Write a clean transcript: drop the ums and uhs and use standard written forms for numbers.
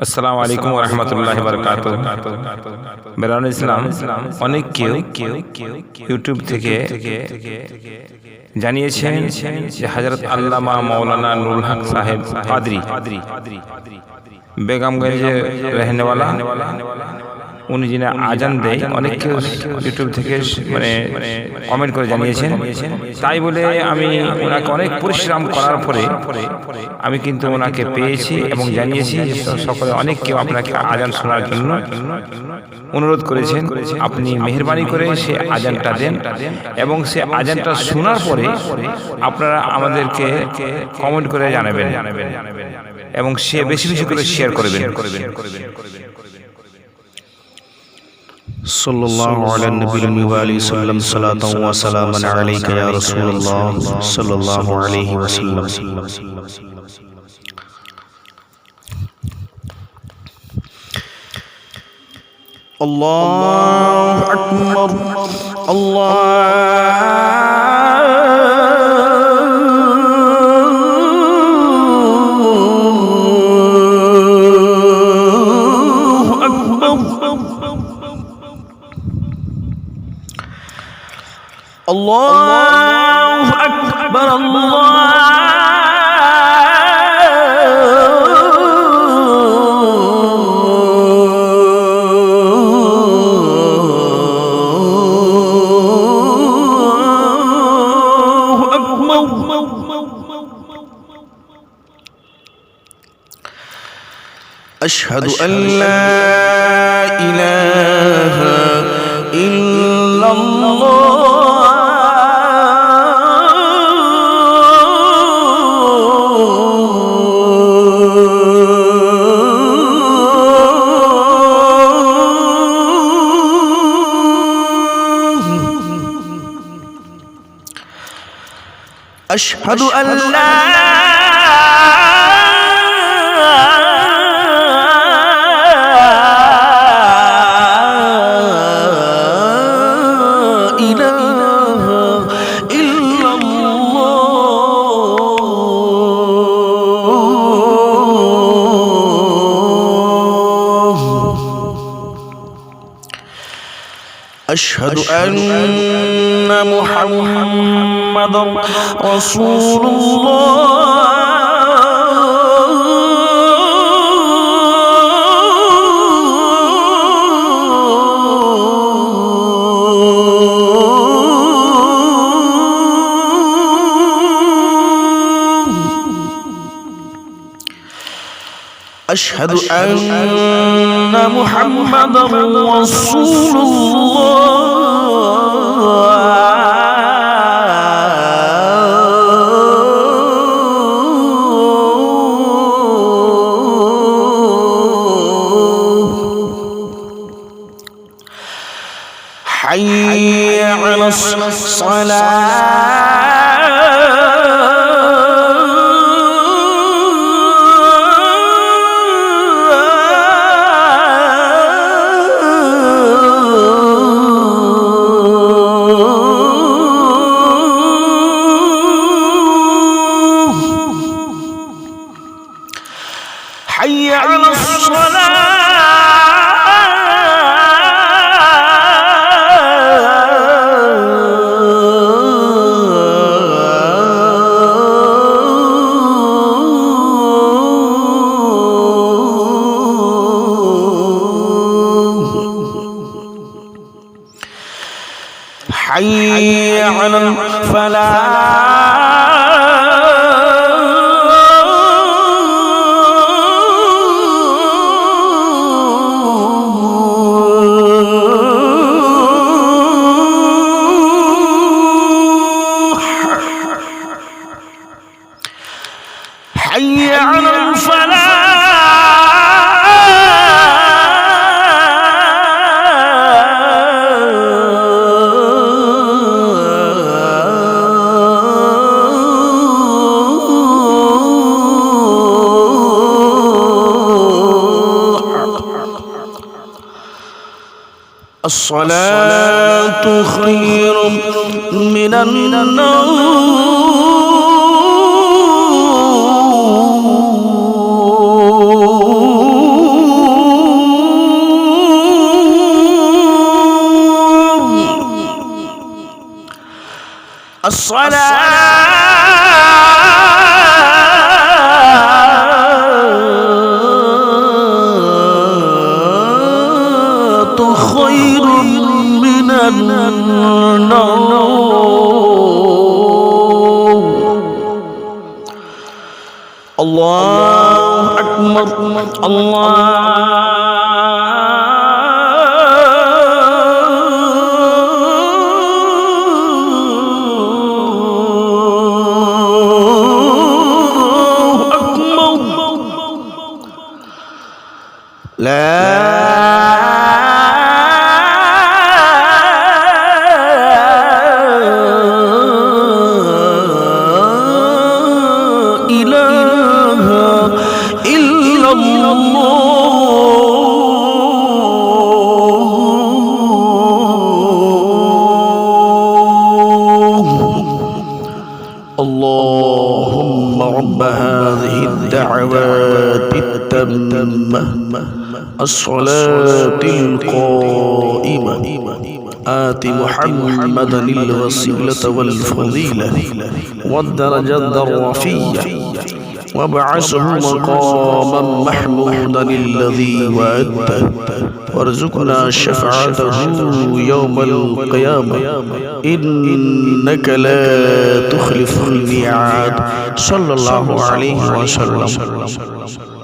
আসসালামু আলাইকুম ওয়া রাহমাতুল্লাহি ওয়া বারাকাতুহু। বেরান ইসলাম অনেক কেউ ইউটিউব থেকে জানিয়েছেন যে হযরত আল্লামা মাওলানা নুরুল হক সাহেব কাদরি বেগমগঞ্জে रहनेवाला উনি যিনি আজান দেয়, অনেক কেউ ইউটিউব থেকে মানে কমেন্ট করে জানিয়েছেন। তাই বলে আমি ওনাকে অনেক পরিশ্রম করার পরে আমি কিন্তু ওনাকে পেয়েছি এবং জানিয়েছি যে সকলে অনেক কেউ আপনাকে আজান শোনার জন্য অনুরোধ করেছেন। আপনি মেহেরবানি করে সে আজানটা দেন এবং সে আজানটা শোনার পরে আপনারা আমাদেরকে কমেন্ট করে জানাবেন এবং সে বেশি বেশি করে শেয়ার করবেন। सल्लल्लाहु अलैहि वसल्लम सलातु व सलामन अलैका या रसूलल्लाह सल्लल्लाहु अलैहि वसल्लम। अल्लाहु अकबर अल्लाहु अकबर अशहदु अल्ला इलाहा इल्लल्लाह अशहदु अल्ला इलाहा इल्लल्लाह अशहदु अन्ना मुहम्मदर रसूलुल्लाह अशहदु अन्ना मुहम्मदर रसूलुल्लाह حي على الصلاة حي على الصلاة حي على الفلاح حي على الفلاح الصلاة خير من النوم الصلاة خير من النوم. الله أكبر. اللهم رب هذه الدعوات التامة الصلاة القائمة آت محمدا الوسيلة والفضيلة والدرجة الرفيعة وابعثه مقاما محمودا الذي وعدته وارزقنا شفاعته يوم القيامة إنك لا تخلف الميعاد. صلى الله عليه وسلم.